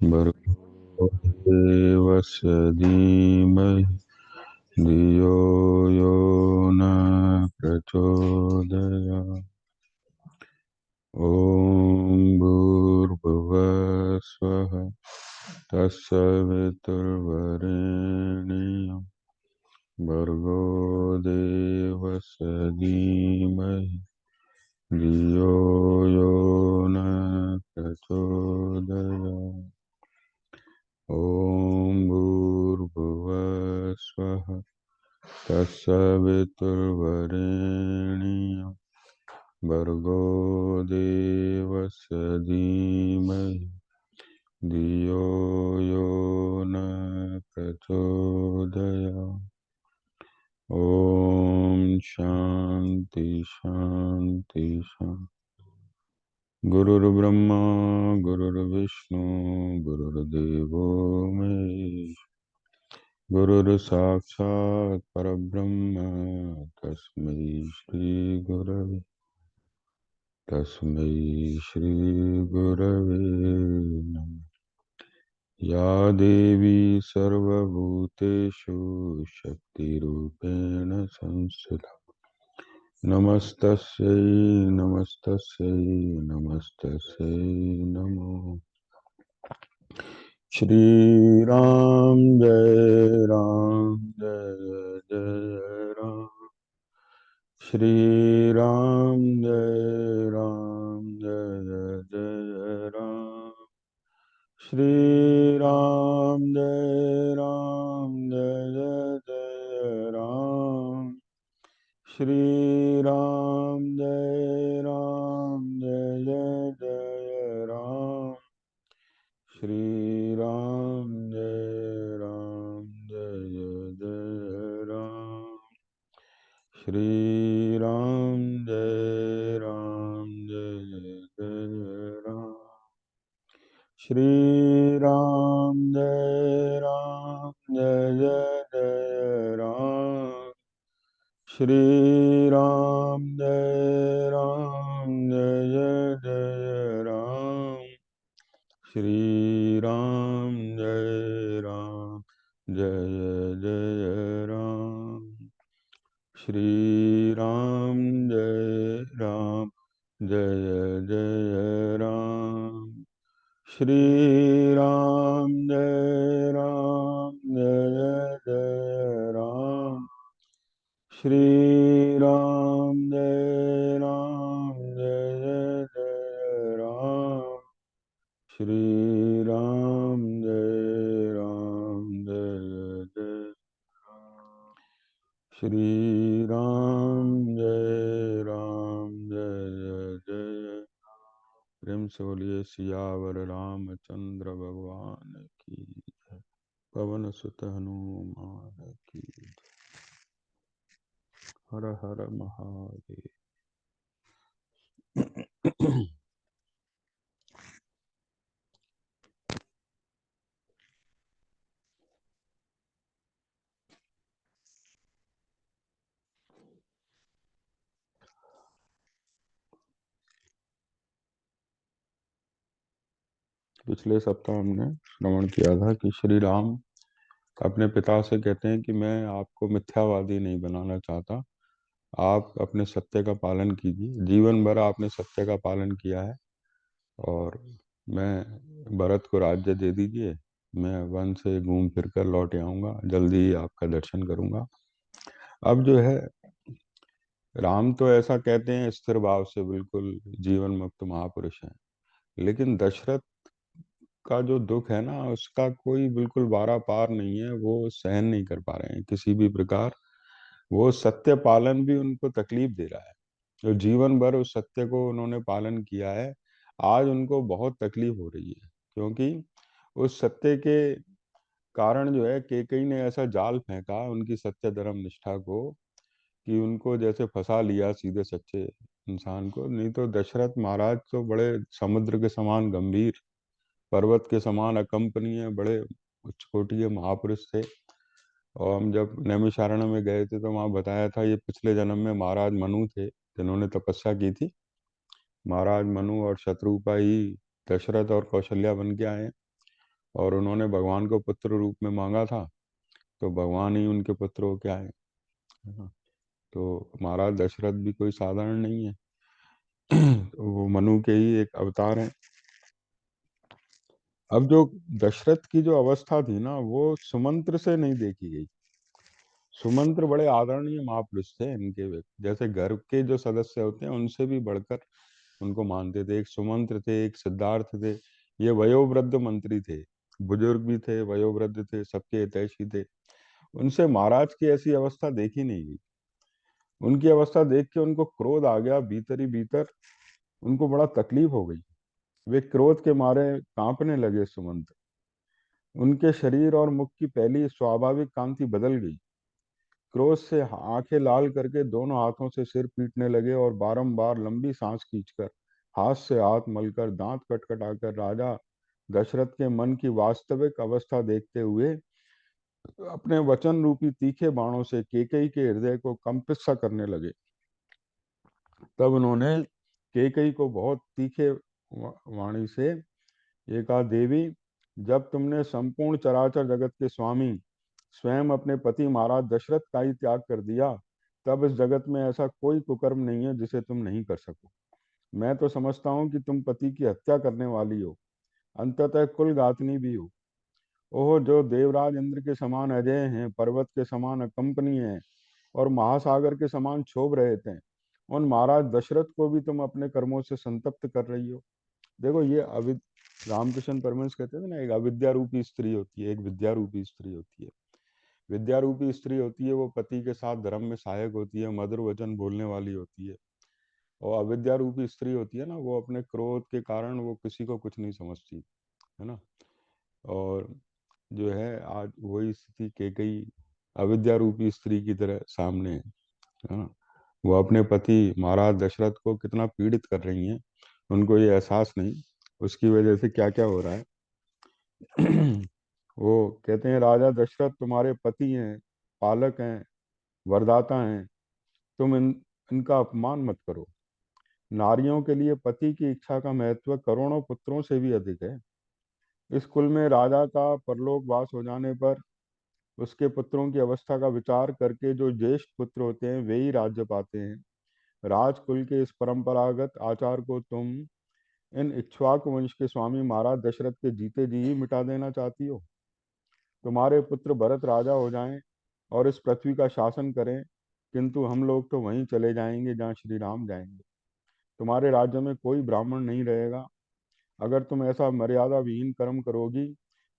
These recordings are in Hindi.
भर्गो देवस्य धीमहि धियो यो न प्रचोदयात्। ॐ भूर्भुवः स्वः तत्सवितुर्वरेण्यं भर्गो देवस्य धीमहि धियो यो न प्रचोदयात्। ॐ भूर्भुवः स्वः तत्सवितुर्वरेण्यं भर्गो देवस्य धीमहि धियो यो न प्रचोदयात्। ॐ शान्ति शान्ति शान्ति। गुरुर्ब्रह्मा गुरुर्विष्णु गुरुर्देवो महेश्वरः। गुरुर्साक्षात् परब्रह्म तस्मै श्री गुरवे नमः। या देवी सर्वभूतेषु शक्तिरूपेण संस्थिता नमस्तस्यै नमस्तस्यै नमस्तस्यै नमो श्री राम जय जय राम श्री राम जय जय राम श्री राम जय जय राम श्री राम जय जय राम श्री राम जय जय राम श्री राम जय जय राम श्री राम जय राम श्री राम जय राम श्री राम जय राम श्री राम जय राम श्री राम जय राम श्री राम जय राम श्री राम जय राम श्री राम जय प्रेम से बोलिए सियावर रामचंद्र भगवान की जय। पवन सुत हनुमान की जय। हर हर महादेव। पिछले सप्ताह हमने श्रवण किया था कि श्री राम अपने पिता से कहते हैं कि मैं आपको मिथ्यावादी नहीं बनाना चाहता, आप अपने सत्य का पालन कीजिए। जीवन भर आपने सत्य का पालन किया है और मैं भरत को राज्य दे दीजिए, मैं वन से घूम फिर कर लौट आऊँगा, जल्दी ही आपका दर्शन करूँगा। अब जो है राम तो ऐसा कहते हैं स्थिर भाव से, बिल्कुल जीवन मुक्त महापुरुष हैं, लेकिन दशरथ का जो दुख है ना, उसका कोई बिल्कुल बारा पार नहीं है। वो सहन नहीं कर पा रहे हैं किसी भी प्रकार। वो सत्य पालन भी उनको तकलीफ दे रहा है। जो जीवन भर उस सत्य को उन्होंने पालन किया है, आज उनको बहुत तकलीफ हो रही है, क्योंकि उस सत्य के कारण जो है केकई ने ऐसा जाल फेंका उनकी सत्य धर्म निष्ठा को कि उनको जैसे फंसा लिया सीधे सच्चे इंसान को। नहीं तो दशरथ महाराज तो बड़े समुद्र के समान गंभीर, पर्वत के समान अकंपनीय, बड़े उच्च कोटि के महापुरुष थे। और हम जब नैमिषारण्य में गए थे तो वहाँ बताया था ये पिछले जन्म में महाराज मनु थे जिन्होंने तपस्या की थी। महाराज मनु और शत्रुपा ही दशरथ और कौशल्या बन के आए। और उन्होंने भगवान को पुत्र रूप में मांगा था, तो भगवान ही उनके पुत्र हो के आए, है ना। तो महाराज दशरथ भी कोई साधारण नहीं है। तो वो मनु के ही एक अवतार हैं। अब जो दशरथ की जो अवस्था थी ना, वो सुमंत्र से नहीं देखी गई। सुमंत्र बड़े आदरणीय महापुरुष थे इनके, जैसे घर के जो सदस्य होते हैं उनसे भी बढ़कर उनको मानते थे। एक सुमंत्र थे, एक सिद्धार्थ थे। ये वयोवृद्ध मंत्री थे, बुजुर्ग भी थे, वयोवृद्ध थे, सबके हितैषी थे। उनसे महाराज की ऐसी अवस्था देखी नहीं गई। उनकी अवस्था देख के उनको क्रोध आ गया भीतर ही भीतर। उनको बड़ा तकलीफ हो गई। वे क्रोध के मारे कांपने लगे सुमंत्र। उनके शरीर और मुख की पहली स्वाभाविक कांति बदल गई। क्रोध से आंखें लाल करके दोनों हाथों से सिर पीटने लगे और बारंबार लंबी सांस खींचकर, हाथ से हाथ मलकर, दांत कटकटाकर राजा दशरथ के मन की वास्तविक अवस्था देखते हुए अपने वचन रूपी तीखे बाणों से केकई के हृदय को कंपित सा करने लगे। तब उन्होंने केकई को बहुत तीखे वाणी से ये कहा, देवी, जब तुमने संपूर्ण चराचर जगत के स्वामी स्वयं अपने पति महाराज दशरथ का ही त्याग कर दिया, तब इस जगत में ऐसा कोई कुकर्म नहीं है जिसे तुम नहीं कर सको। मैं तो समझता हूँ कि तुम पति की हत्या करने वाली हो, अंततः कुल घातनी भी हो। ओह, जो देवराज इंद्र के समान अजय हैं, पर्वत के समान अकंपनीय हैं और महासागर के समान क्षोभ रहे थे, उन महाराज दशरथ को भी तुम अपने कर्मों से संतप्त कर रही हो। देखो, ये रामकृष्ण परमहंस कहते थे ना, एक अविद्या रूपी स्त्री होती है, एक विद्या रूपी स्त्री होती है। विद्या रूपी स्त्री होती है वो पति के साथ धर्म में सहायक होती है, मधुर वचन बोलने वाली होती है। और अविद्या रूपी स्त्री होती है ना, वो अपने क्रोध के कारण वो किसी को कुछ नहीं समझती, है ना। और जो है आज वही स्थिति कैकेयी अविद्या रूपी स्त्री की तरह सामने है ना। वो अपने पति महाराज दशरथ को कितना पीड़ित कर रही हैं, उनको ये एहसास नहीं उसकी वजह से क्या क्या हो रहा है। वो कहते हैं, राजा दशरथ तुम्हारे पति हैं, पालक हैं, वरदाता हैं। तुम इनका अपमान मत करो। नारियों के लिए पति की इच्छा का महत्व करोड़ों पुत्रों से भी अधिक है। इस कुल में राजा का परलोक वास हो जाने पर उसके पुत्रों की अवस्था का विचार करके जो ज्येष्ठ पुत्र होते हैं वे ही राज्य पाते हैं। राजकुल के इस परंपरागत आचार को तुम इन इक्ष्वाकु वंश के स्वामी महाराज दशरथ के जीते जी ही मिटा देना चाहती हो। तुम्हारे पुत्र भरत राजा हो जाएं और इस पृथ्वी का शासन करें, किंतु हम लोग तो वहीं चले जाएंगे जहाँ श्री राम जाएंगे। तुम्हारे राज्य में कोई ब्राह्मण नहीं रहेगा। अगर तुम ऐसा मर्यादा विहीन कर्म करोगी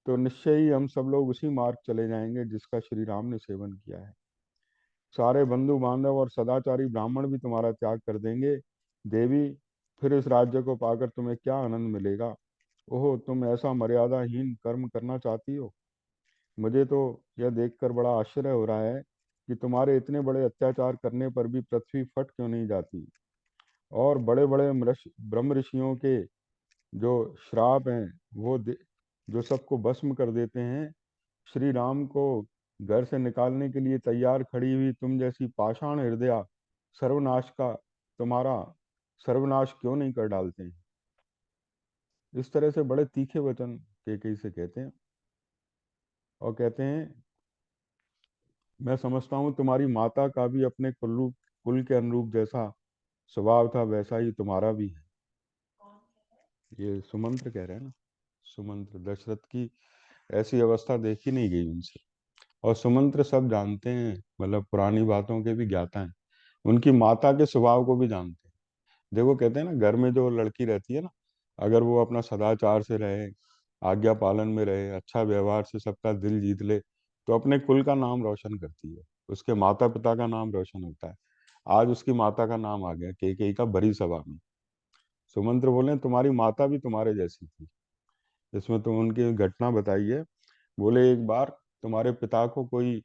तो निश्चय ही हम सब लोग उसी मार्ग चले जाएंगे जिसका श्री राम ने सेवन किया है। सारे बंधु बांधव और सदाचारी ब्राह्मण भी तुम्हारा त्याग कर देंगे। देवी, फिर इस राज्य को पाकर तुम्हें क्या आनंद मिलेगा। ओह, तुम ऐसा मर्यादाहीन कर्म करना चाहती हो। मुझे तो यह देखकर बड़ा आश्चर्य हो रहा है कि तुम्हारे इतने बड़े अत्याचार करने पर भी पृथ्वी फट क्यों नहीं जाती। और बड़े बड़े ब्रह्म ऋषियों के जो श्राप हैं वो जो सबको भस्म कर देते हैं, श्री राम को घर से निकालने के लिए तैयार खड़ी हुई तुम जैसी पाषाण हृदया सर्वनाश का तुम्हारा सर्वनाश क्यों नहीं कर डालते हैं। इस तरह से बड़े तीखे वचन कैकेयी से कहते हैं। और कहते हैं, मैं समझता हूँ तुम्हारी माता का भी अपने कुल के अनुरूप जैसा स्वभाव था वैसा ही तुम्हारा भी है। ये सुमंत्र कह रहे हैं ना। सुमंत्र, दशरथ की ऐसी अवस्था देखी नहीं गई उनसे। और सुमंत्र सब जानते हैं, मतलब पुरानी बातों के भी ज्ञाता हैं, उनकी माता के स्वभाव को भी जानते हैं। देखो, कहते हैं ना, घर में जो लड़की रहती है ना, अगर वो अपना सदाचार से रहे, आज्ञा पालन में रहे, अच्छा व्यवहार से सबका दिल जीत ले, तो अपने कुल का नाम रोशन करती है, उसके माता पिता का नाम रोशन होता है। आज उसकी माता का नाम आ गया कैकेयी का बड़ी सभा में। सुमंत्र बोले, तुम्हारी माता भी तुम्हारे जैसी थी। इसमें तो उनकी घटना बताई है। बोले, एक बार तुम्हारे पिता को कोई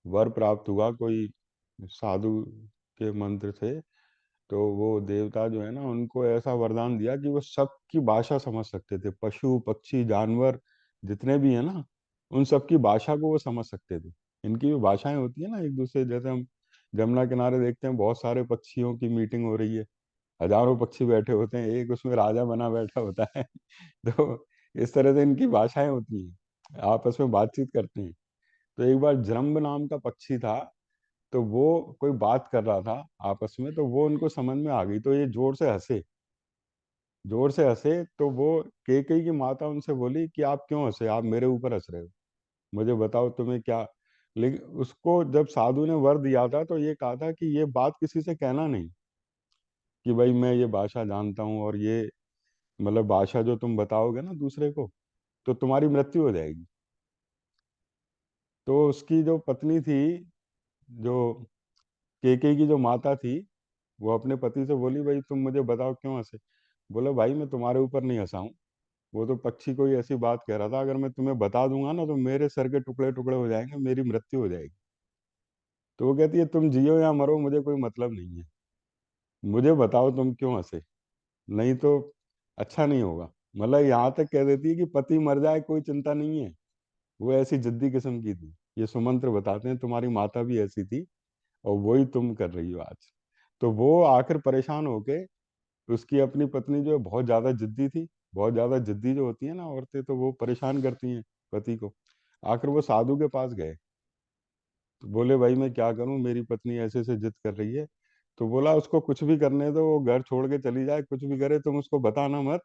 वर प्राप्त हुआ, कोई साधु के मंत्र से। तो वो देवता जो है ना, उनको ऐसा वरदान दिया कि वो सबकी भाषा समझ सकते थे, पशु पक्षी जानवर जितने भी है ना, उन सबकी भाषा को वो समझ सकते थे। इनकी जो भाषाएं होती है ना एक दूसरे, जैसे हम जमुना किनारे देखते हैं बहुत सारे पक्षियों की मीटिंग हो रही है, हजारों पक्षी बैठे होते हैं, एक उसमें राजा बना बैठा होता है। तो इस तरह से इनकी भाषाएं होती हैं, आपस में बातचीत करते हैं। तो एक बार जरम्ब नाम का पक्षी था, तो वो कोई बात कर रहा था आपस में, तो वो उनको समझ में आ गई, तो ये जोर से हंसे। जोर से हंसे तो वो केकई की माता उनसे बोली कि आप क्यों हंसे, आप मेरे ऊपर हंस रहे हो, मुझे बताओ तुम्हें क्या। लेकिन उसको जब साधु ने वर दिया था तो ये कहा था कि ये बात किसी से कहना नहीं, कि भाई मैं ये भाषा जानता हूँ, और ये मतलब भाषा जो तुम बताओगे ना दूसरे को, तो तुम्हारी मृत्यु हो जाएगी। तो उसकी जो पत्नी थी, जो केकई की जो माता थी, वो अपने पति से बोली, भाई तुम मुझे बताओ क्यों हंसे। बोले, भाई मैं तुम्हारे ऊपर नहीं हंसा हूं, वो तो पक्षी कोई ऐसी बात कह रहा था, अगर मैं तुम्हें बता दूंगा ना तो मेरे सर के टुकड़े टुकड़े हो जाएंगे, मेरी मृत्यु हो जाएगी। तो वो कहती है, तुम जियो या मरो मुझे कोई मतलब नहीं है, मुझे बताओ तुम क्यों हंसे, नहीं तो अच्छा नहीं होगा। मतलब यहाँ तक कह देती है कि पति मर जाए कोई चिंता नहीं है, वो ऐसी जिद्दी किस्म की थी। ये सुमंत्र बताते हैं तुम्हारी माता भी ऐसी थी, और वही तुम कर रही हो आज। तो वो आखिर परेशान होके, उसकी अपनी पत्नी जो है बहुत ज्यादा जिद्दी थी, बहुत ज्यादा जिद्दी जो होती है ना औरतें, तो वो परेशान करती हैं पति को। आखिर वो साधु के पास गए, तो बोले, भाई मैं क्या करूं, मेरी पत्नी ऐसे ऐसे जिद कर रही है। तो बोला, उसको कुछ भी करने दो, वो घर छोड़ के चली जाए, कुछ भी करे, तुम उसको बताना मत,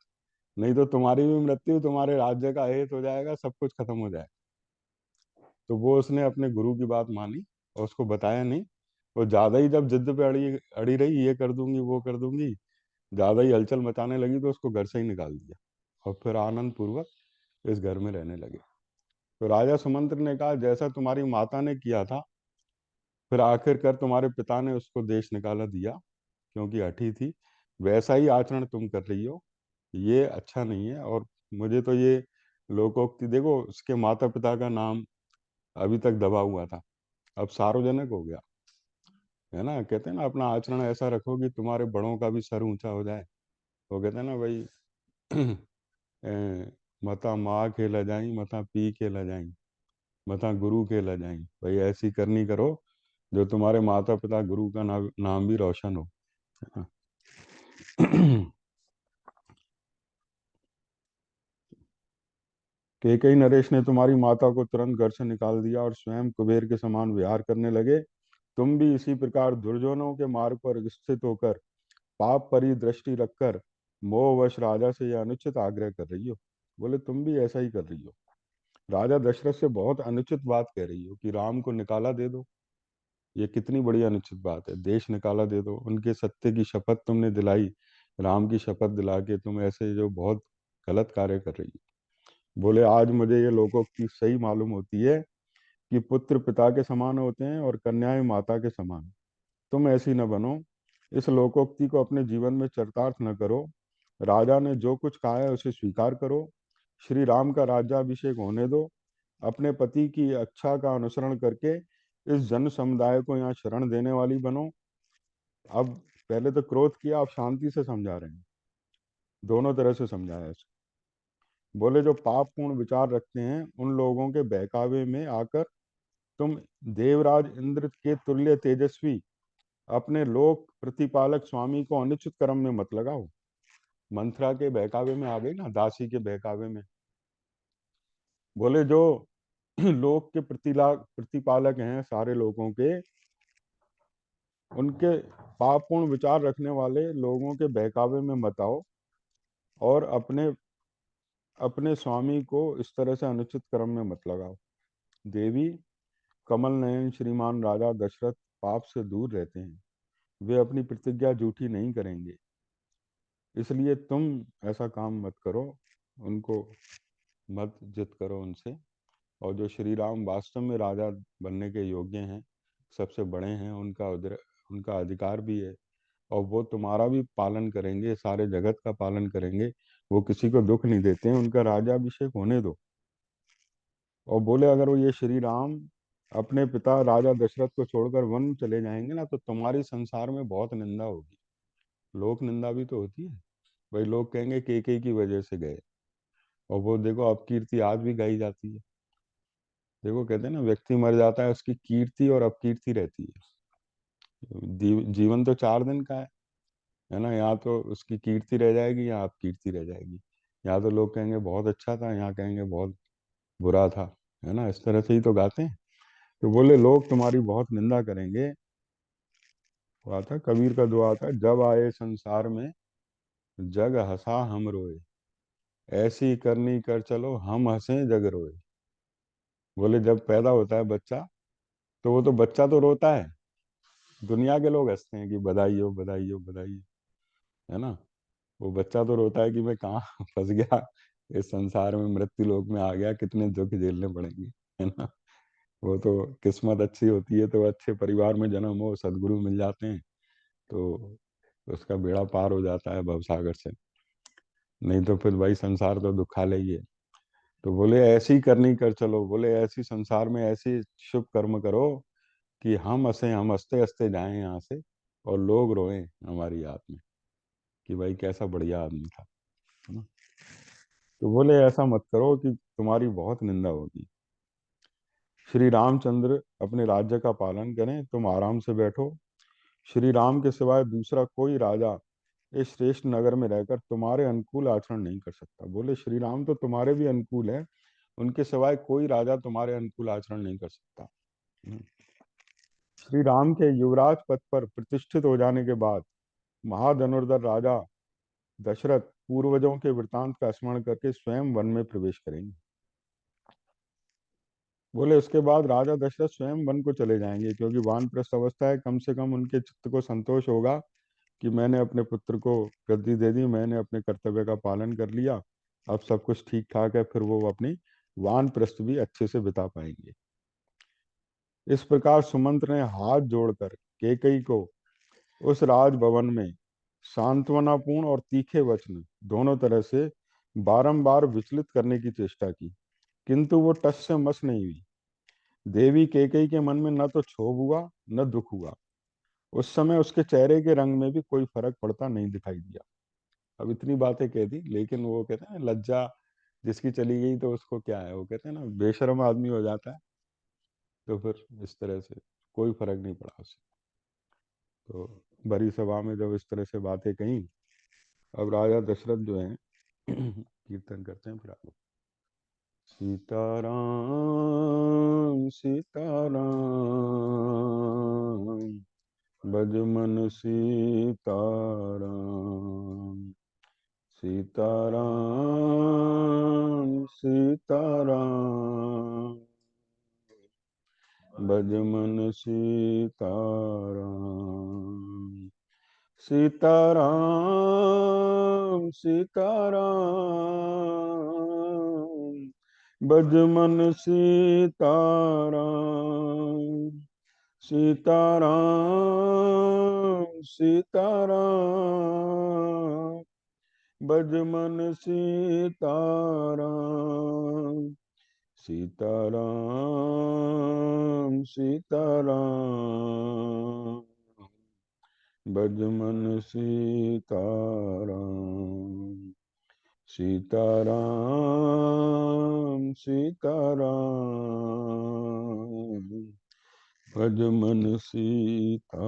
नहीं तो तुम्हारी भी मृत्यु, तुम्हारे राज्य का अहित हो जाएगा, सब कुछ खत्म हो जाएगा। तो वो उसने अपने गुरु की बात मानी और उसको बताया नहीं। वो ज्यादा ही जब जिद पे अड़ी अड़ी रही, ये कर दूंगी वो कर दूंगी, ज्यादा ही हलचल मचाने लगी, तो उसको घर से ही निकाल दिया, और फिर आनंद पूर्वक इस घर में रहने लगे। तो राजा सुमंत्र ने कहा, जैसा तुम्हारी माता ने किया था, फिर आखिरकार तुम्हारे पिता ने उसको देश निकाला दिया, क्योंकि हठी थी, वैसा ही आचरण तुम कर रही हो, ये अच्छा नहीं है। और मुझे तो ये लोकोक्ति देखो, उसके माता पिता का नाम अभी तक दबा हुआ था, अब सार्वजनिक हो गया, है ना। कहते हैं ना, अपना आचरण ऐसा रखो कि तुम्हारे बड़ों का भी सर ऊंचा हो जाए। वो कहते हैं ना भाई, मता माँ खेला जाई, मता पी खेला जाई, मता गुरु खेला जाई, भाई ऐसी करनी करो जो तुम्हारे माता पिता गुरु का नाम भी रोशन हो, है ना। केकई नरेश ने तुम्हारी माता को तुरंत घर से निकाल दिया और स्वयं कुबेर के समान विहार करने लगे। तुम भी इसी प्रकार दुर्जनों के मार्ग पर स्थित होकर पाप परी दृष्टि रखकर मोहवश राजा से यह अनुचित आग्रह कर रही हो। बोले, तुम भी ऐसा ही कर रही हो, राजा दशरथ से बहुत अनुचित बात कह रही हो कि राम को निकाला दे दो। ये कितनी बड़ी अनुचित बात है, देश निकाला दे दो, उनके सत्य की शपथ तुमने दिलाई, राम की शपथ दिला के तुम ऐसे जो बहुत गलत कार्य कर रही हो। बोले, आज मुझे ये लोकोक्ति सही मालूम होती है कि पुत्र पिता के समान होते हैं और कन्याएं माता के समान। तुम ऐसी न बनो, इस लोकोक्ति को अपने जीवन में चरितार्थ न करो। राजा ने जो कुछ कहा है उसे स्वीकार करो, श्री राम का राज्याभिषेक होने दो, अपने पति की अच्छा का अनुसरण करके इस जन समुदाय को यहाँ शरण देने वाली बनो। अब पहले तो क्रोध किया, अब शांति से समझा रहे हैं, दोनों तरह से समझाया इसको। बोले, जो पाप पूर्ण विचार रखते हैं उन लोगों के बहकावे में आकर तुम देवराज इंद्र के तुल्य तेजस्वी अपने लोक प्रतिपालक स्वामी को अनुचित कर्म में मत लगाओ। मंथरा के बहकावे में आ गई ना, दासी के बहकावे में। बोले, जो लोक के प्रतिपालक हैं सारे लोगों के, उनके पापपूर्ण विचार रखने वाले लोगों के बहकावे में मत आओ, और अपने अपने स्वामी को इस तरह से अनुचित कर्म में मत लगाओ। देवी, कमल नयन श्रीमान राजा दशरथ पाप से दूर रहते हैं, वे अपनी प्रतिज्ञा झूठी नहीं करेंगे, इसलिए तुम ऐसा काम मत करो, उनको मत जिद करो उनसे। और जो श्री राम वास्तव में राजा बनने के योग्य हैं, सबसे बड़े हैं, उनका अधिकार भी है, और वो तुम्हारा भी पालन करेंगे, सारे जगत का पालन करेंगे, वो किसी को दुख नहीं देते हैं, उनका राज्याभिषेक होने दो। और बोले, अगर वो ये श्री राम अपने पिता राजा दशरथ को छोड़कर वन चले जाएंगे ना, तो तुम्हारी संसार में बहुत निंदा होगी, लोक निंदा भी तो होती है। भाई लोग कहेंगे केके की वजह से गए, और वो देखो अपकीर्ति आज भी गाई जाती है। देखो कहते हैं ना, व्यक्ति मर जाता है, उसकी कीर्ति और अपकीर्ति रहती है। जीवन तो 4 दिन का है ना, यहाँ तो उसकी कीर्ति रह जाएगी या अपकीर्ति रह जाएगी। यहाँ तो लोग कहेंगे बहुत अच्छा था, यहाँ कहेंगे बहुत बुरा था, है ना, इस तरह से ही तो गाते हैं। तो बोले लोग तुम्हारी बहुत निंदा करेंगे। वो आता कबीर का दुआ आता है, जब आए संसार में जग हंसा हम रोए, ऐसी करनी कर चलो हम हंसे जग रोए। बोले जब पैदा होता है बच्चा, तो वो तो बच्चा तो रोता है, दुनिया के लोग हंसते हैं कि बधाई हो बधाई हो बधाई हो, है ना। वो बच्चा तो रोता है कि मैं कहाँ फंस गया, इस संसार में मृत्यु लोक में आ गया, कितने दुख झेलने पड़ेंगे, है ना। वो तो किस्मत अच्छी होती है तो अच्छे परिवार में जन्म हो, सदगुरु मिल जाते हैं, तो उसका बेड़ा पार हो जाता है भवसागर से। नहीं तो फिर भाई संसार तो दुखालय ही है। तो बोले ऐसी करनी कर चलो, बोले ऐसी संसार में ऐसी शुभ कर्म करो कि हम हंसे, हम हंसते हंसते जाएं यहाँ से, और लोग रोएं हमारी याद में कि भाई कैसा बढ़िया आदमी था, है ना। तो बोले ऐसा मत करो कि तुम्हारी बहुत निंदा होगी। श्री रामचंद्र अपने राज्य का पालन करें, तुम आराम से बैठो। श्री राम के सिवाय दूसरा कोई राजा इस श्रेष्ठ नगर में रहकर तुम्हारे अनुकूल आचरण नहीं कर सकता। बोले श्री राम तो तुम्हारे भी अनुकूल है, उनके सिवाय कोई राजा तुम्हारे अनुकूल आचरण नहीं कर सकता। श्री राम के युवराज पद पर प्रतिष्ठित हो जाने के बाद महाधनुर्धर राजा दशरथ पूर्वजों के वृतांत का स्मरण करके स्वयं वन में प्रवेश करेंगे। बोले उसके बाद राजा दशरथ स्वयं वन को चले जाएंगे, क्योंकि वानप्रस्थ अवस्था है, कम से कम उनके चित्त को संतोष होगा कि मैंने अपने पुत्र को गद्दी दे दी, मैंने अपने कर्तव्य का पालन कर लिया, अब सब कुछ ठीक ठाक है, फिर वो अपनी वानप्रस्थ भी अच्छे से बिता पाएंगे। इस प्रकार सुमंत्र ने हाथ जोड़कर केकई को उस राजभवन में सांत्वनापूर्ण और तीखे वचन दोनों तरह से बारंबार विचलित करने की चेष्टा की, किंतु वो टस से मस नहीं हुई। देवी केकई के मन में न तो क्षोभ हुआ न दुख हुआ। उस समय उसके चेहरे के रंग में भी कोई फर्क पड़ता नहीं दिखाई दिया। अब इतनी बातें कह दी, लेकिन वो कहते हैं ना, लज्जा जिसकी चली गई तो उसको क्या है, वो कहते हैं ना बेशर्म आदमी हो जाता है। तो फिर इस तरह से कोई फर्क नहीं पड़ा उसे। तो बड़ी सभा में जब इस तरह से बातें कही, अब राजा दशरथ जो है कीर्तन करते हैं फिर आगे। सीताराम सीताराम भज मन सीताराम, सीताराम सीताराम भज मन सीताराम, सीताराम सीताराम भज मन सीताराम, सीताराम सीताराम भज मन सीताराम, सीताराम सीताराम भज मन सीताराम, सीताराम सीताराम भज मन सीता।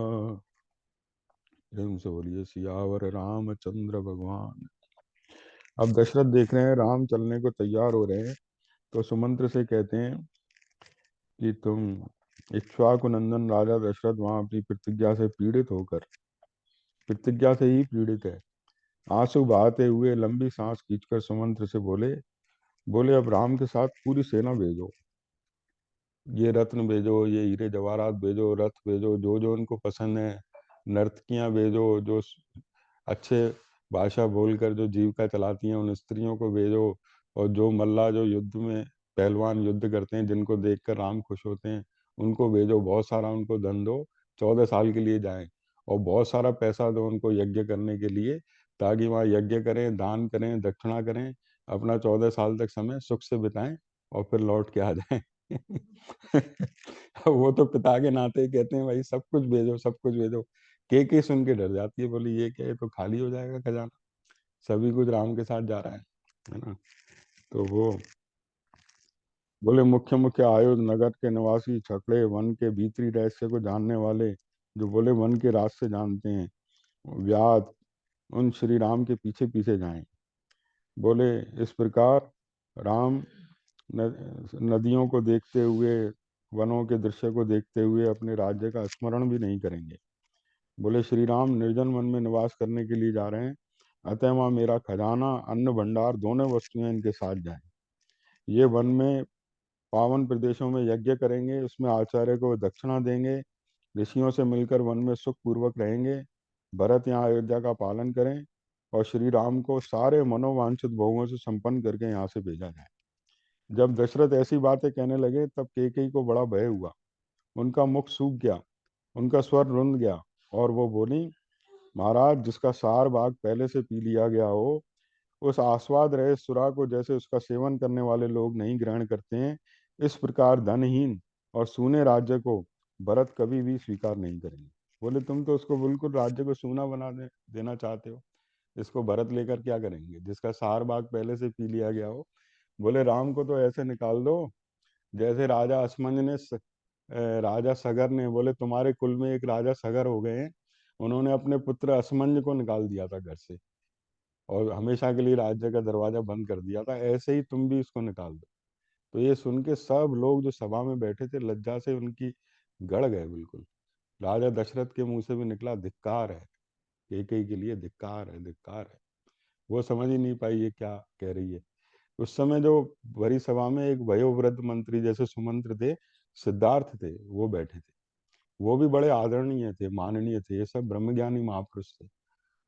प्रेम से बोलिए सियावर रामचंद्र भगवान। अब दशरथ देख रहे हैं राम चलने को तैयार हो रहे हैं, तो सुमंत्र से कहते हैं कि तुम इक्ष्वाकु नंदन राजा दशरथ वहां अपनी प्रतिज्ञा से पीड़ित होकर, प्रतिज्ञा से ही पीड़ित है, आंसू बहाते हुए लंबी सांस खींचकर सुमंत्र से बोले, बोले अब राम के साथ पूरी सेना भेजो, ये रत्न भेजो, ये हीरे जवाहरात भेजो, रथ भेजो, जो जो उनको पसंद है, नर्तकियां भेजो, जो अच्छे भाषा बोलकर जो जीविका चलाती हैं उन स्त्रियों को भेजो, और जो मल्ला जो युद्ध में पहलवान युद्ध करते हैं जिनको देखकर राम खुश होते हैं उनको भेजो, बहुत सारा उनको धन दो, 14 साल के लिए जाएं, और बहुत सारा पैसा दो उनको यज्ञ करने के लिए, ताकि वहाँ यज्ञ करें, दान करें, दक्षिणा करें, अपना 14 साल तक समय सुख से बिताएं और फिर लौट के आ जाएं। वो तो पिता के नाते कहते हैं भाई सब कुछ भेजो, सब कुछ भेजो। के सुन के डर जाती है, बोली ये क्या है, तो खाली हो जाएगा खजाना, सभी कुछ राम के साथ जा रहा है ना। तो वो बोले मुख्य मुख्य आयुध नगर के निवासी छकड़े वन के भीतरी रहस्य को जानने वाले, जो बोले वन के रास्ते जानते हैं, व्याध उन श्री राम के पीछे पीछे जाएं। बोले इस प्रकार राम नदियों को देखते हुए, वनों के दृश्य को देखते हुए अपने राज्य का स्मरण भी नहीं करेंगे। बोले श्री राम निर्जन वन में निवास करने के लिए जा रहे हैं, अतः वहाँ मेरा खजाना अन्न भंडार दोनों वस्तुएं इनके साथ जाएं। ये वन में पावन प्रदेशों में यज्ञ करेंगे, उसमें आचार्य को दक्षिणा देंगे, ऋषियों से मिलकर वन में सुख पूर्वक रहेंगे। भरत यहाँ अयोध्या का पालन करें और श्री राम को सारे मनोवांछित भोगों से संपन्न करके यहाँ से भेजा जाए। जब दशरथ ऐसी बातें कहने लगे तब कैकेयी को बड़ा भय हुआ, उनका मुख सूख गया, उनका स्वर रुंध गया और वो बोली, महाराज जिसका सार भाग पहले से पी लिया गया हो, उस आस्वाद रहे सुरा को जैसे उसका सेवन करने वाले लोग नहीं ग्रहण करते हैं, इस प्रकार धनहीन और सूने राज्य को भरत कभी भी स्वीकार नहीं करेंगे। बोले तुम तो उसको बिल्कुल राज्य को सूना देना चाहते हो, इसको भरत लेकर क्या करेंगे जिसका सार भाग पहले से पी लिया गया हो। बोले राम को तो ऐसे निकाल दो जैसे राजा असमंज ने राजा सगर ने, बोले तुम्हारे कुल में एक राजा सगर हो गए हैं, उन्होंने अपने पुत्र असमंज को निकाल दिया था घर से और हमेशा के लिए राज्य का दरवाजा बंद कर दिया था, ऐसे ही तुम भी इसको निकाल दो। तो ये सुन के सब लोग जो सभा में बैठे थे लज्जा से उनकी गड़ गए बिल्कुल। राजा दशरथ के मुंह से भी निकला, धिक्कार है, कैकेयी के लिए धिक्कार है, धिक्कार है। वो समझ ही नहीं पाई ये क्या कह रही है। उस समय जो भरी सभा में एक वयोवृद्ध मंत्री जैसे सुमंत्र थे, सिद्धार्थ थे, वो बैठे थे। वो भी बड़े आदरणीय थे, माननीय थे, ये सब ब्रह्मज्ञानी महापुरुष थे।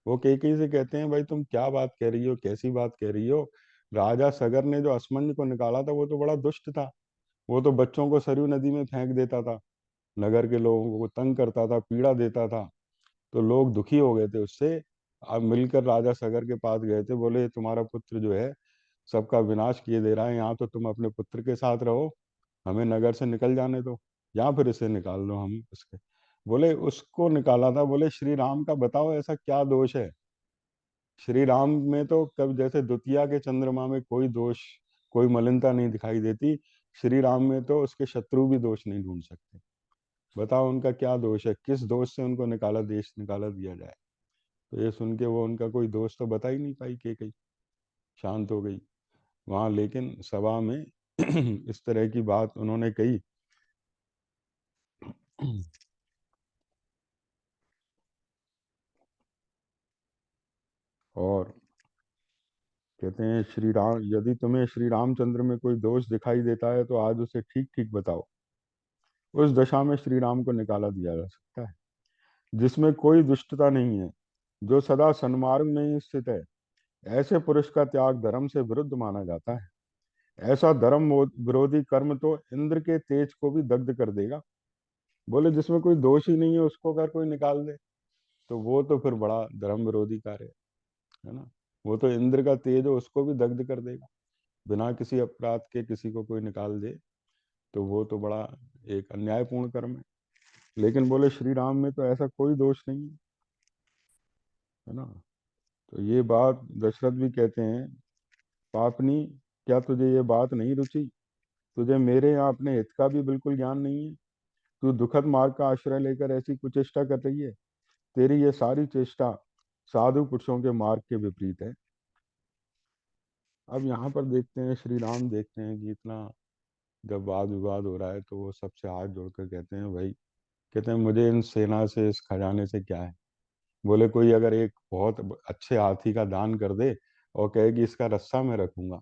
वो कैकेयी से कहते हैं, भाई तुम क्या बात कह रही हो, कैसी बात कह रही हो। राजा सगर ने जो असमंज को निकाला था वो तो बड़ा दुष्ट था, वो तो बच्चों को सरयू नदी में फेंक देता था, नगर के लोगों को तंग करता था, पीड़ा देता था। तो लोग दुखी हो गए थे उससे। अब मिलकर राजा सगर के पास गए थे, बोले तुम्हारा पुत्र जो है सबका विनाश किए दे रहा है, यहाँ तो तुम अपने पुत्र के साथ रहो, हमें नगर से निकल जाने दो, या फिर इसे निकाल दो हम इसके। बोले उसको निकाला था, बोले श्री राम का बताओ ऐसा क्या दोष है। श्री राम में तो कब जैसे द्वितीया के चंद्रमा में कोई दोष, कोई मलिनता नहीं दिखाई देती, श्री राम में तो उसके शत्रु भी दोष नहीं ढूंढ सकते। बताओ उनका क्या दोष है, किस दोष से उनको निकाला, देश निकाला दिया जाए। तो ये सुन के वो उनका कोई दोष तो बता ही नहीं पाई के कहीं, शांत हो गई वहां। लेकिन सभा में इस तरह की बात उन्होंने कही। और कहते हैं श्री राम, यदि तुम्हें श्री रामचंद्र में कोई दोष दिखाई देता है तो आज उसे ठीक ठीक बताओ। उस दशा में श्री राम को निकाला दिया जा सकता है जिसमें कोई दुष्टता नहीं है, जो सदा सन्मार्ग में ही स्थित है। ऐसे पुरुष का त्याग धर्म से विरुद्ध माना जाता है। ऐसा धर्म विरोधी कर्म तो इंद्र के तेज को भी दग्ध कर देगा। बोले जिसमें कोई दोष ही नहीं है उसको अगर कोई निकाल दे तो वो तो फिर बड़ा धर्म विरोधी कार्य है ना। वो तो इंद्र का तेज है, उसको भी दग्ध कर देगा। बिना किसी अपराध के किसी को कोई निकाल दे तो वो तो बड़ा एक अन्यायपूर्ण कर्म है। लेकिन बोले श्री राम में तो ऐसा कोई दोष नहीं है ना। तो ये बात दशरथ भी कहते हैं, पापनी क्या तुझे ये बात नहीं रुची, तुझे मेरे यहाँ अपने हित का भी बिल्कुल ज्ञान नहीं है। तू दुखद मार्ग का आश्रय लेकर ऐसी कुचेष्टा कर रही है। तेरी ये सारी चेष्टा साधु पुरुषों के मार्ग के विपरीत है। अब यहाँ पर देखते हैं श्री राम, देखते हैं कि इतना जब वाद विवाद हो रहा है तो वो सबसे हाथ जोड़कर कहते हैं, भाई कहते हैं मुझे इन सेना से, इस खजाने से क्या है। बोले कोई अगर एक बहुत अच्छे हाथी का दान कर दे और कहे कि इसका रस्सा मैं रखूंगा,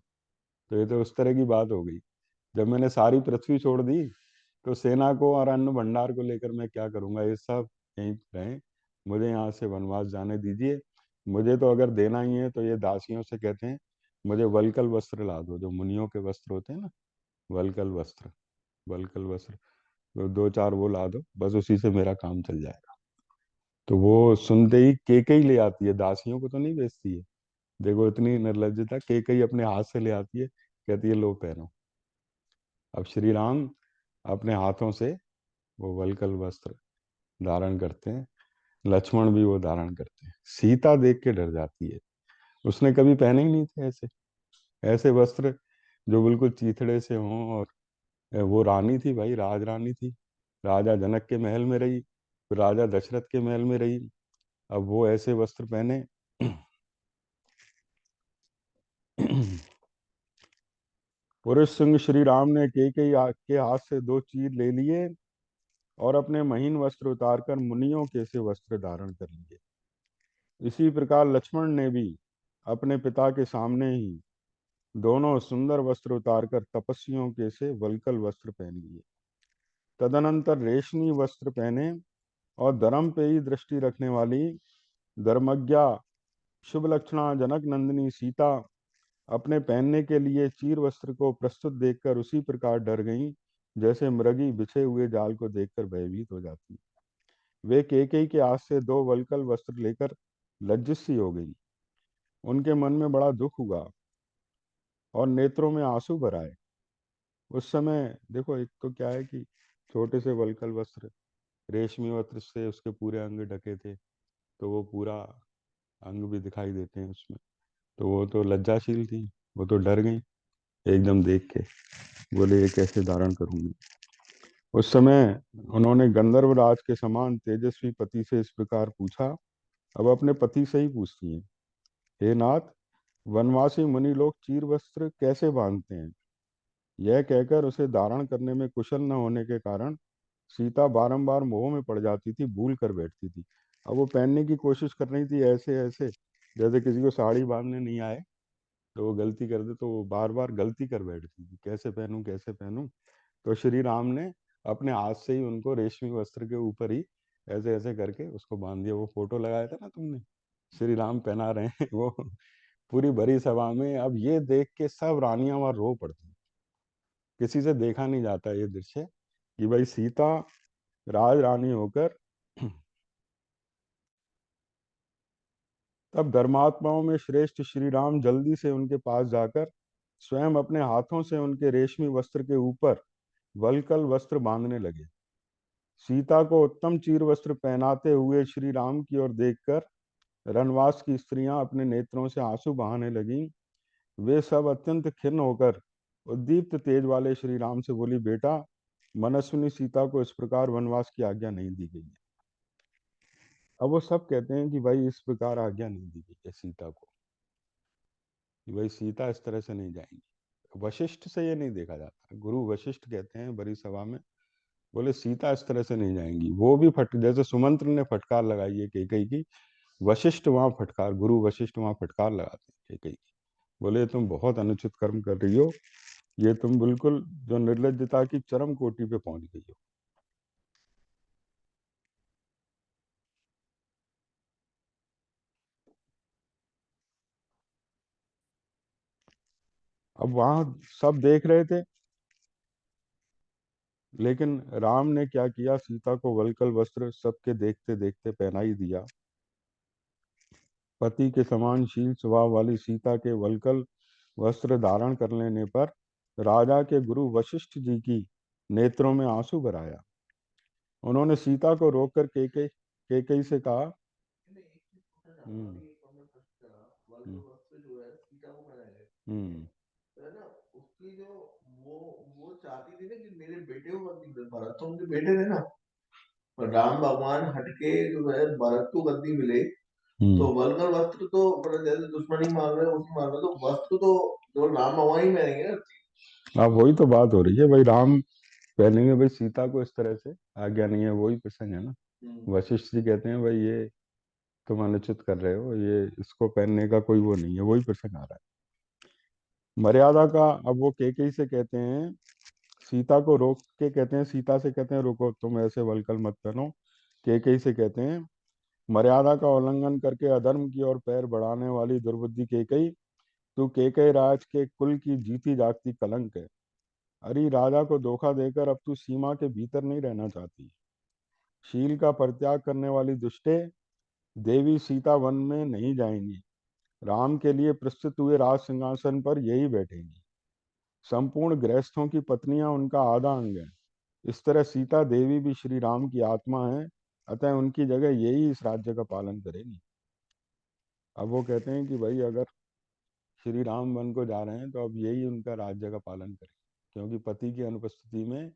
तो ये तो उस तरह की बात हो गई। जब मैंने सारी पृथ्वी छोड़ दी तो सेना को और अन्न भंडार को लेकर मैं क्या करूंगा, ये सब यहीं रहें, मुझे यहाँ से वनवास जाने दीजिए। मुझे तो अगर देना ही है तो ये दासियों से कहते हैं मुझे वलकल वस्त्र ला दो, जो मुनियों के वस्त्र होते हैं ना, वलकल वस्त्र, वलकल वस्त्र, तो दो चार वो ला दो, बस उसी से मेरा काम चल जाएगा। तो वो सुनते ही केकई ले आती है, दासियों को तो नहीं बेचती है। देखो इतनी निर्लज्जता, केकई अपने हाथ से ले आती है, कहती है लो पहनो। अब श्री राम अपने हाथों से वो वलकल वस्त्र धारण करते हैं, लक्ष्मण भी वो धारण करते हैं। सीता देख के डर जाती है, उसने कभी पहने ही नहीं थे ऐसे ऐसे वस्त्र जो बिल्कुल चीथड़े से हों। और वो रानी थी भाई, राजरानी थी, राजा जनक के महल में रही, फिर राजा दशरथ के महल में रही, अब वो ऐसे वस्त्र पहने। पुरुष सिंह श्री राम ने के हाथ से दो चीर ले लिए और अपने महीन वस्त्र उतारकर मुनियों के से वस्त्र धारण कर लिए। इसी प्रकार लक्ष्मण ने भी अपने पिता के सामने ही दोनों सुंदर वस्त्र उतारकर तपस्वियों के से वल्कल वस्त्र पहन लिए। तदनंतर रेशमी वस्त्र पहने और धर्म पे ही दृष्टि रखने वाली धर्मज्ञा शुभ लक्षणा जनक नंदिनी सीता अपने पहनने के लिए चीर वस्त्र को प्रस्तुत देखकर उसी प्रकार डर गईं जैसे मृगी बिछे हुए जाल को देखकर भयभीत हो जाती। वे केकई के हाथ से दो वल्कल वस्त्र लेकर लज्जित सी हो गई। उनके मन में बड़ा दुख हुआ और नेत्रों में आंसू भर आए। उस समय देखो, एक तो क्या है कि छोटे से वल्कल वस्त्र, रेशमी वस्त्र से उसके पूरे अंग ढके थे, तो वो पूरा अंग भी दिखाई देते हैं उसमें। तो वो तो लज्जाशील थी, वो तो डर गई एकदम देख के, बोले ये कैसे धारण करूंगी। उस समय उन्होंने गंधर्व राज के समान तेजस्वी पति से इस प्रकार पूछा। अब अपने पति से ही पूछती हैं, हे नाथ, वनवासी मुनि लोग चीर वस्त्र कैसे बांधते हैं? यह कहकर उसे धारण करने में कुशल न होने के कारण सीता बारंबार मोह में पड़ जाती थी, भूल कर बैठती थी। अब वो पहनने की कोशिश कर रही थी ऐसे ऐसे, जैसे किसी को साड़ी बांधने नहीं आए तो वो गलती कर दे, तो वो बार बार गलती कर बैठती थी, कैसे पहनूं कैसे पहनूं। तो श्री राम ने अपने हाथ से ही उनको रेशमी वस्त्र के ऊपर ही ऐसे ऐसे करके उसको बांध दिया। वो फोटो लगाया था ना तुमने, श्री राम पहना रहे हैं वो पूरी भरी सभा में। अब ये देख के सब रानियां वहां रो पड़ती। किसी से देखा नहीं जाता ये दृश्य कि भाई सीता राज रानी होकर तब धर्मात्माओं में श्रेष्ठ श्री राम जल्दी से उनके पास जाकर स्वयं अपने हाथों से उनके रेशमी वस्त्र के ऊपर वलकल वस्त्र बांधने लगे। सीता को उत्तम चीर वस्त्र पहनाते हुए श्री राम की ओर देखकर रनवास की स्त्रियां अपने नेत्रों से आंसू बहाने लगीं। वे सब अत्यंत खिन्न होकर उद्दीप्त तेज वाले श्री राम से बोली, बेटा, मनस्विनी सीता को इस प्रकार वनवास की आज्ञा नहीं दी गई है। अब वो सब कहते हैं कि भाई इस प्रकार आज्ञा नहीं दी गई है सीता को, कि भाई सीता इस तरह से नहीं जाएंगी। वशिष्ठ से ये नहीं देखा जाता। गुरु वशिष्ठ कहते हैं बड़ी सभा में, बोले सीता इस तरह से नहीं जाएंगी। वो भी जैसे सुमंत्र ने फटकार लगाई है कैकई की, वशिष्ठ वहां फटकार, गुरु वशिष्ठ वहां फटकार लगाते हैं कैकई की, बोले तुम बहुत अनुचित कर्म कर रही हो, ये तुम बिल्कुल जो निर्लज्जता की चरम कोटि पे पहुंच गई हो। अब वहां सब देख रहे थे, लेकिन राम ने क्या किया, सीता को वल्कल वस्त्र सबके देखते देखते पहना ही दिया। पति के समान शील स्वभाव वाली सीता के वल्कल वस्त्र धारण कर लेने पर राजा के गुरु वशिष्ठ जी की नेत्रों में आंसू भर आया। उन्होंने सीता को रोककर केकई केकई से कहा, हम्म हम्म हम्म है ना, उसकी जो वो वो चाहती थी ना कि मेरे बेटे को गद्दी मिले, भरत तो उनके बेटे थे ना, पर राम भगवान हटके जो है भरत को गद्दी मिले। तो हम्म। वल्गर वस्त्र तो मतलब जैसे दुश्मनी मांग रहे हैं उसी मांग रहे, तो वस्त्र तो जो राम भगवान ही पहनेंगे ना। अब वही तो बात हो रही है भाई, राम पहनेंगे, भाई सीता को इस तरह से आज्ञा नहीं है, वही प्रसंग है ना। वशिष्ठ जी कहते हैं भाई ये तुम अनुचित कर रहे हो, ये इसको पहनने का कोई वो नहीं है, वही प्रसंग आ रहा है मर्यादा का। अब वो केकई से कहते हैं, सीता को रोक के कहते हैं, सीता से कहते हैं रुको, तुम ऐसे वलकल मत पहनो। केकई से कहते हैं, मर्यादा का उल्लंघन करके अधर्म की ओर पैर बढ़ाने वाली दुर्बुद्धि केकई, तू केकई राज के कुल की जीती जागती कलंक है। अरे राजा को धोखा देकर अब तू सीमा के भीतर नहीं रहना चाहती। शील का परित्याग करने वाली दुष्टे, देवी सीता वन में नहीं जाएंगी, राम के लिए प्रस्तुत हुए राज सिंहासन पर यही बैठेंगी। संपूर्ण गृहस्थों की पत्नियां उनका आधा अंग है। इस तरह सीता देवी भी श्री राम की आत्मा है, अतः उनकी जगह यही इस राज्य का पालन करेगी। अब वो कहते हैं कि भाई अगर श्री राम वन को जा रहे हैं तो अब यही उनका राज्य का पालन करें, क्योंकि पति की अनुपस्थिति में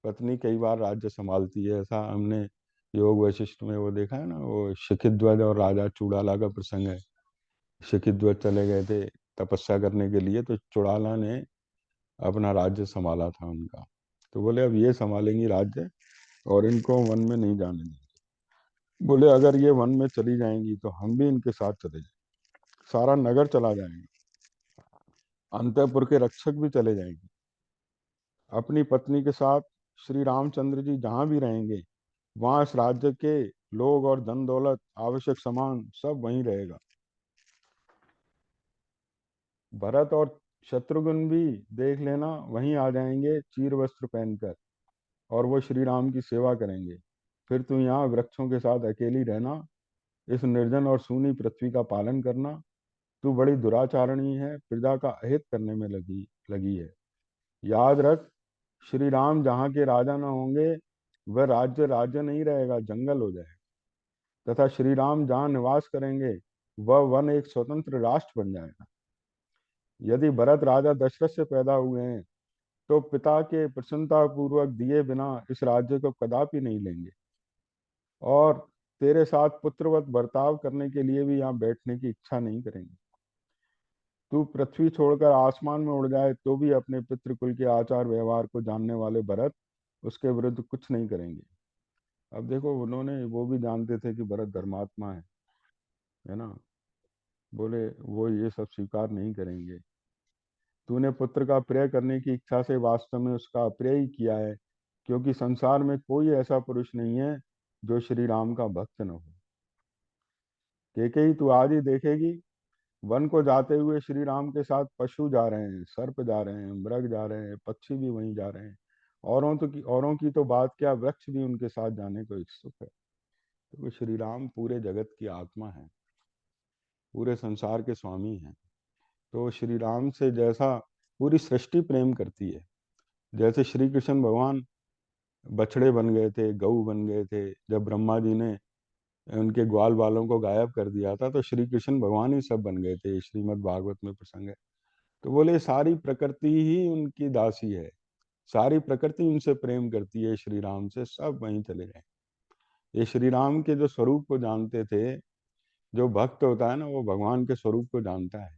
पत्नी कई बार राज्य संभालती है। ऐसा हमने योग वशिष्ठ में वो देखा है ना, वो शिखिध्वज और राजा चूड़ाला का प्रसंग है। शिखिध्वज चले गए थे तपस्या करने के लिए, तो चुड़ाला ने अपना राज्य संभाला था उनका। तो बोले अब ये संभालेंगी राज्य और इनको वन में नहीं जाने देंगे। बोले अगर ये वन में चली जाएंगी तो हम भी इनके साथ चले जाएंगे, सारा नगर चला जाएंगे, अंतःपुर के रक्षक भी चले जाएंगे। अपनी पत्नी के साथ श्री रामचंद्र जी जहां भी रहेंगे वहां इस राज्य के लोग और धन दौलत आवश्यक सामान सब वहीं रहेगा। भरत और शत्रुघ्न भी देख लेना वहीं आ जाएंगे चीर वस्त्र पहनकर, और वो श्री राम की सेवा करेंगे। फिर तू यहाँ वृक्षों के साथ अकेली रहना, इस निर्जन और सूनी पृथ्वी का पालन करना। तू बड़ी दुराचारणी है, प्रजा का अहित करने में लगी लगी है। याद रख, श्री राम जहाँ के राजा न होंगे वह राज्य राज्य नहीं रहेगा, जंगल हो जाएगा। तथा श्री राम जहाँ निवास करेंगे वह वन एक स्वतंत्र राष्ट्र बन जाएगा। यदि भरत राजा दशरथ से पैदा हुए हैं तो पिता के प्रसन्नता पूर्वक दिए बिना इस राज्य को कदापि नहीं लेंगे, और तेरे साथ पुत्रवत बर्ताव करने के लिए भी यहाँ बैठने की इच्छा नहीं करेंगे। तू पृथ्वी छोड़कर आसमान में उड़ जाए तो भी अपने पितृकुल के आचार व्यवहार को जानने वाले भरत उसके विरुद्ध कुछ नहीं करेंगे। अब देखो, उन्होंने वो भी जानते थे कि भरत धर्मात्मा है ना। बोले वो ये सब स्वीकार नहीं करेंगे। तूने पुत्र का प्रिय करने की इच्छा से वास्तव में उसका अप्रिय ही किया है, क्योंकि संसार में कोई ऐसा पुरुष नहीं है जो श्री राम का भक्त न हो। केकई तू आज ही देखेगी, वन को जाते हुए श्री राम के साथ पशु जा रहे हैं, सर्प जा रहे हैं, मृग जा रहे हैं, पक्षी भी वहीं जा रहे हैं। औरों की तो बात क्या, वृक्ष भी उनके साथ जाने को इच्छुक है। तो श्री राम पूरे जगत की आत्मा है, पूरे संसार के स्वामी हैं। तो श्री राम से जैसा पूरी सृष्टि प्रेम करती है, जैसे श्री कृष्ण भगवान बछड़े बन गए थे, गऊ बन गए थे, जब ब्रह्मा जी ने उनके ग्वाल बालों को गायब कर दिया था तो श्री कृष्ण भगवान ही सब बन गए थे, श्रीमद् भागवत में प्रसंग है। तो बोले सारी प्रकृति ही उनकी दासी है, सारी प्रकृति उनसे प्रेम करती है, श्री राम से सब वहीं चले गए। ये श्री राम के जो स्वरूप को जानते थे, जो भक्त होता है ना वो भगवान के स्वरूप को जानता है।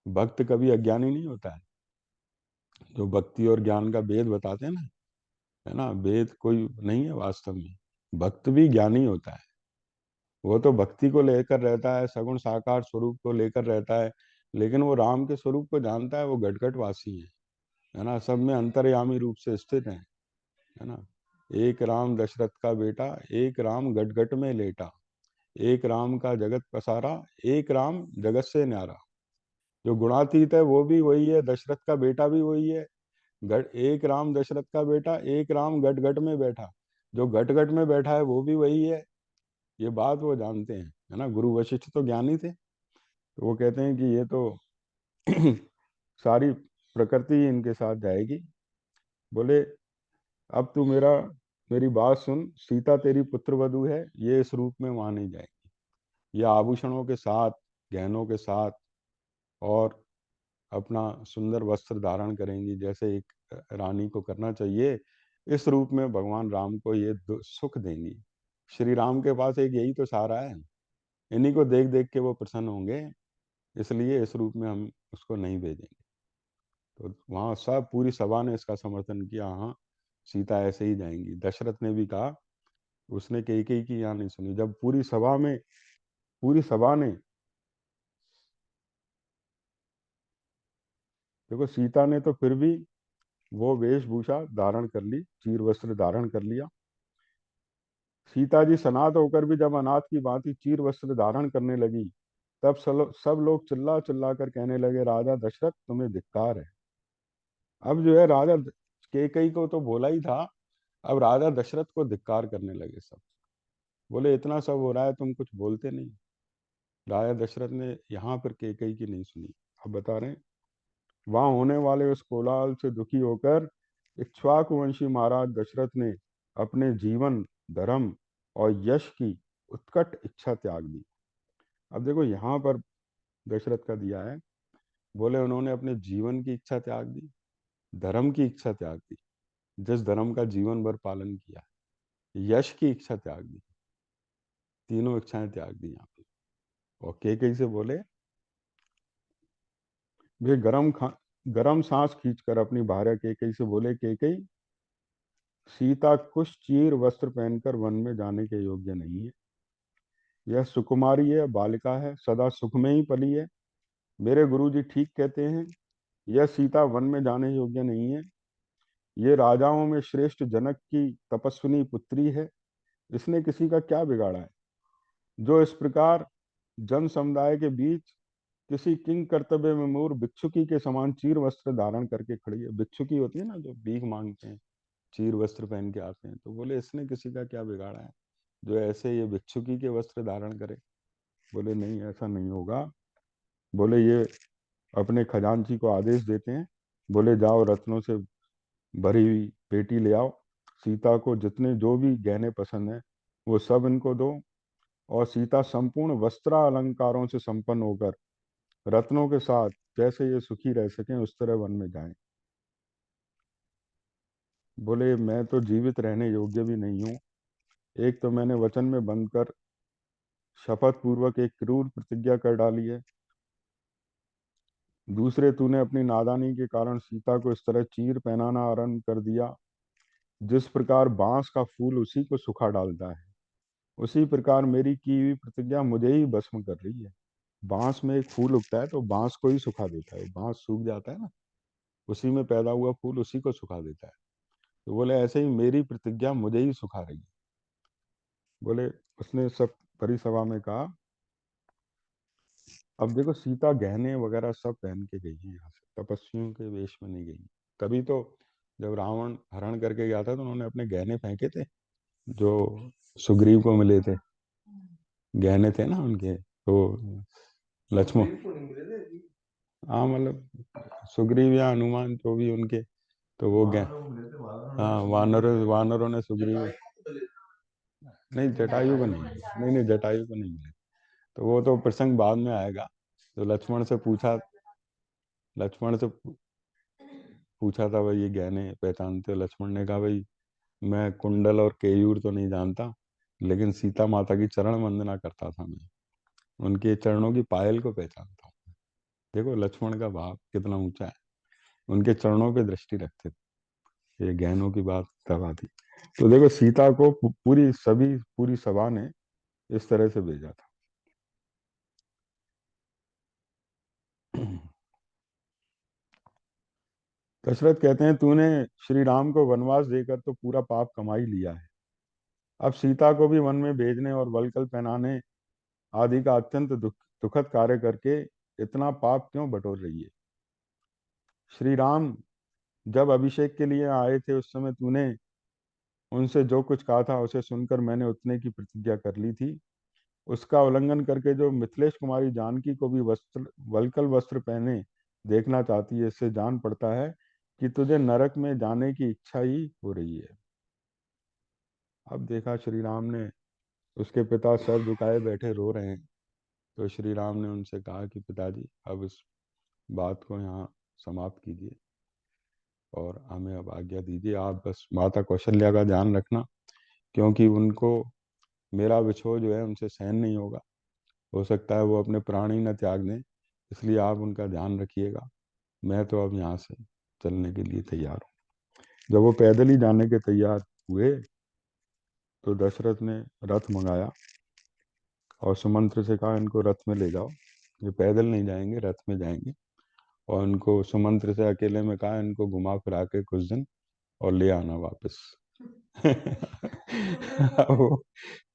भक्त कभी अज्ञानी नहीं होता है। जो भक्ति और ज्ञान का भेद बताते हैं ना, है ना, भेद कोई नहीं है वास्तव में। भक्त भी ज्ञानी होता है, वो तो भक्ति को लेकर रहता है, सगुण साकार स्वरूप को लेकर रहता है, लेकिन वो राम के स्वरूप को जानता है, वो घट वासी है ना, सब में अंतर्यामी रूप से स्थित है ना। एक राम दशरथ का बेटा, एक राम गट गट में लेटा, एक राम का जगत पसारा, एक राम जगत से न्यारा। जो गुणातीत है वो भी वही है, दशरथ का बेटा भी वही है। एक राम दशरथ का बेटा, एक राम गट गट में बैठा, जो गट गट में बैठा है वो भी वही है। ये बात वो जानते हैं, है ना। गुरु वशिष्ठ तो ज्ञानी थे, तो वो कहते हैं कि ये तो सारी प्रकृति ही इनके साथ जाएगी। बोले अब तू मेरी बात सुन, सीता तेरी पुत्र वधू है, ये इस रूप में वहां नहीं जाएगी। ये आभूषणों के साथ, गहनों के साथ, और अपना सुंदर वस्त्र धारण करेंगी जैसे एक रानी को करना चाहिए। इस रूप में भगवान राम को ये सुख देंगी। श्री राम के पास एक यही तो सहारा है, इन्हीं को देख देख के वो प्रसन्न होंगे, इसलिए इस रूप में हम उसको नहीं भेजेंगे। तो वहां सब पूरी सभा ने इसका समर्थन किया, हाँ सीता ऐसे ही जाएंगी। दशरथ ने भी कहा, उसने कई की यहाँ नहीं सुनी। जब पूरी सभा ने, देखो सीता ने तो फिर भी वो वेशभूषा धारण कर ली, चीर वस्त्र धारण कर लिया। सीता जी सनाथ होकर भी जब अनाथ की भांति चीर वस्त्र धारण करने लगी, तब सब लोग चिल्ला चिल्ला कर कहने लगे, राजा दशरथ तुम्हें धिक्कार है। अब जो है राजा कैकेयी को तो बोला ही था, अब राजा दशरथ को धिक्कार करने लगे सब। बोले इतना सब हो रहा है तुम कुछ बोलते नहीं। राजा दशरथ ने यहाँ पर कैकेयी की नहीं सुनी। अब बता रहे हैं, वहां होने वाले उस कोलाहल से दुखी होकर इक्ष्वाकुवंशी महाराज दशरथ ने अपने जीवन, धर्म और यश की उत्कट इच्छा त्याग दी। अब देखो यहाँ पर दशरथ का दिया है, बोले उन्होंने अपने जीवन की इच्छा त्याग दी, धर्म की इच्छा त्याग दी, जिस धर्म का जीवन भर पालन किया, यश की इच्छा त्याग दी, तीनों इच्छाएं त्याग दी यहाँ पे। और कैकेयी से बोले वे गरम खा गरम सांस खींचकर अपनी भार्या कैकेयी से बोले, कैकेयी, सीता कुछ चीर वस्त्र पहनकर वन में जाने के योग्य नहीं है। यह सुकुमारी है, बालिका है, सदा सुख में ही पली है। मेरे गुरुजी ठीक कहते हैं, यह सीता वन में जाने योग्य नहीं है। ये राजाओं में श्रेष्ठ जनक की तपस्विनी पुत्री है। इसने किसी का क्या बिगाड़ा है, जो इस प्रकार जन समुदाय के बीच किसी किंग कर्तव्य में मूर भिक्षुकी के समान चीर वस्त्र धारण करके खड़ी है। भिक्षुकी होती है ना, जो भीख मांगते हैं, चीर वस्त्र पहन के आते हैं। तो बोले इसने किसी का क्या बिगाड़ा है, जो ऐसे ये भिक्षुकी के वस्त्र धारण करे। बोले नहीं, ऐसा नहीं होगा। बोले ये अपने खजांची को आदेश देते हैं, बोले जाओ रत्नों से भरी हुई पेटी ले आओ, सीता को जितने जो भी गहने पसंद है वो सब इनको दो, और सीता संपूर्ण वस्त्र अलंकारों से संपन्न होकर रत्नों के साथ जैसे ये सुखी रह सकें उस तरह वन में जाएं। बोले मैं तो जीवित रहने योग्य भी नहीं हूँ। एक तो मैंने वचन में बंधकर शपथ पूर्वक एक क्रूर प्रतिज्ञा कर डाली है, दूसरे तूने अपनी नादानी के कारण सीता को इस तरह चीर पहनाना आरंभ कर दिया। जिस प्रकार बांस का फूल उसी को सुखा डालता है, उसी प्रकार मेरी की हुई प्रतिज्ञा मुझे ही भस्म कर रही है। बांस में एक फूल उगता है तो बांस को ही सुखा देता है, बांस सूख जाता है ना, उसी में पैदा हुआ फूल उसी को सुखा देता है। तो बोले ऐसे ही मेरी प्रतिज्ञा मुझे ही सुखा रही है। बोले उसने सब परिसभा में कहा, अब देखो सीता गहने वगैरह सब पहन के गई है यहाँ से, तपस्वियों के वेश में नहीं गई। तभी तो जब रावण हरण करके गया था तो उन्होंने अपने गहने फेंके थे, जो सुग्रीव को मिले थे, गहने थे ना उनके। तो लक्ष्मण, सुग्रीव को नहीं मिले थे जी। हाँ मतलब सुग्रीव या हनुमान जो भी उनके, तो वो गह वानरों को मिले थे, वानरों ने हाँ, सुग्रीव को वानरों दिया था। वानरों ने सुग्रीव, जटायु को मिले थे। नहीं जटायु को नहीं मिले, नहीं नहीं जटायु को नहीं मिले। तो वो तो प्रसंग बाद में आएगा। तो लक्ष्मण से पूछा था भाई ये गहने पहचानते हो? लक्ष्मण ने कहा भाई मैं कुंडल और केयूर तो नहीं जानता, लेकिन सीता माता की चरण वंदना करता था मैं, उनके चरणों की पायल को पहचानता हूँ। देखो लक्ष्मण का भाव कितना ऊंचा है, उनके चरणों पे दृष्टि रखते थे। ये गहनों की बात तब आती। तो देखो सीता को पूरी सभा ने इस तरह से भेजा था। दशरथ कहते हैं तूने श्री राम को वनवास देकर तो पूरा पाप कमा ही लिया है। अब सीता को भी वन में भेजने और वलकल पहनाने आदि का अत्यंत दुखद कार्य करके इतना पाप क्यों बटोर रही है? श्री राम जब अभिषेक के लिए आए थे उस समय तूने उनसे जो कुछ कहा था उसे सुनकर मैंने उतने की प्रतिज्ञा कर ली थी। उसका उल्लंघन करके जो मिथिलेश कुमारी जानकी को भी वस्त्र वलकल वस्त्र पहने देखना चाहती है, इससे जान पड़ता है कि तुझे नरक में जाने की इच्छा ही हो रही है। अब देखा श्री राम ने, उसके पिता सर झुकाए बैठे रो रहे हैं। तो श्री राम ने उनसे कहा कि पिताजी अब इस बात को यहाँ समाप्त कीजिए और हमें अब आज्ञा दीजिए। आप बस माता कौशल्या का ध्यान रखना, क्योंकि उनको मेरा विछोह जो है उनसे सहन नहीं होगा। हो सकता है वो अपने प्राण ही न त्याग दें, इसलिए आप उनका ध्यान रखिएगा। मैं तो अब यहाँ से चलने के लिए तैयार हूँ। जब वो पैदल ही जाने के तैयार हुए तो दशरथ ने रथ मंगाया और सुमंत्र से कहा इनको रथ में ले जाओ, ये पैदल नहीं जाएंगे, रथ में जाएंगे। और इनको सुमंत्र से अकेले में कहा इनको घुमा फिरा के कुछ दिन और ले आना वापस। अब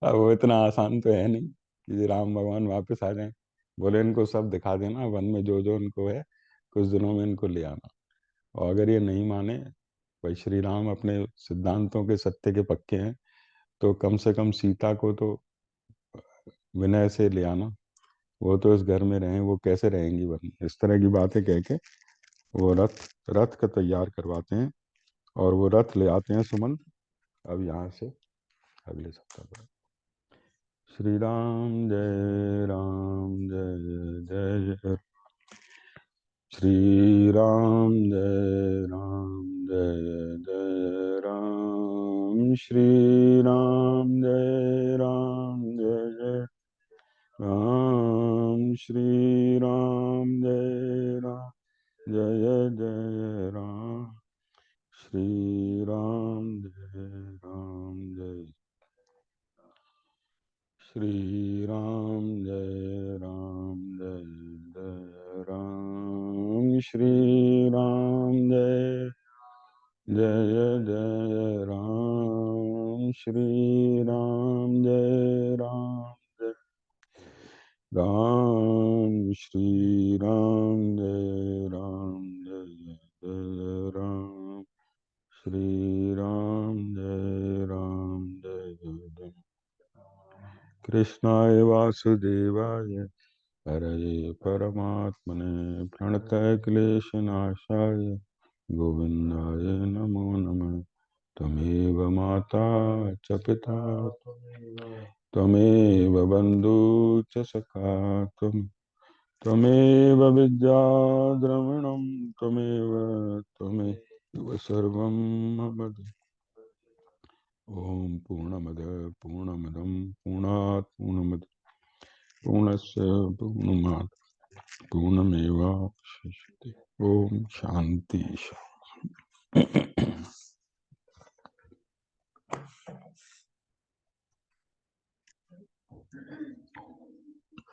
वो इतना आसान तो है नहीं कि राम भगवान वापस आ जाएं। बोले इनको सब दिखा देना वन में जो जो इनको है, कुछ दिनों में इनको ले आना। और अगर ये नहीं माने, भाई श्री राम अपने सिद्धांतों के सत्य के पक्के हैं, तो कम से कम सीता को तो विनय से ले आना। वो तो इस घर में रहें, वो कैसे रहेंगी वन, इस तरह की बातें कह के वो रथ रथ का तैयार करवाते हैं और वो रथ ले आते हैं सुमंत। अब यहाँ से अगले सप्ताह पर। श्री राम जय जय जय, श्री राम जय जय राम, श्री राम जय जय राम, श्री राम जय श्री राम जय श्री राम जय राम श्री राम जय राम श्री राम जय राम श्री राम जय राम श्री राम जय जय कृष्णाय वासुदेवाय हरये परमात्मने प्रणतय क्लेशनाशाय गोविन्दाय नमो नमः त्वमेव माता च पिता त्वमेव बन्धु च सखा त्वमेव विद्या द्रविणं त्वमेव सर्वं मम ॐ पूर्णमद पूर्णमदं पूर्णात् पूर्णमद पूर्णस्य पूर्णमात् पूर्णमेवावशिष्यते। ॐ शान्ति शान्ति।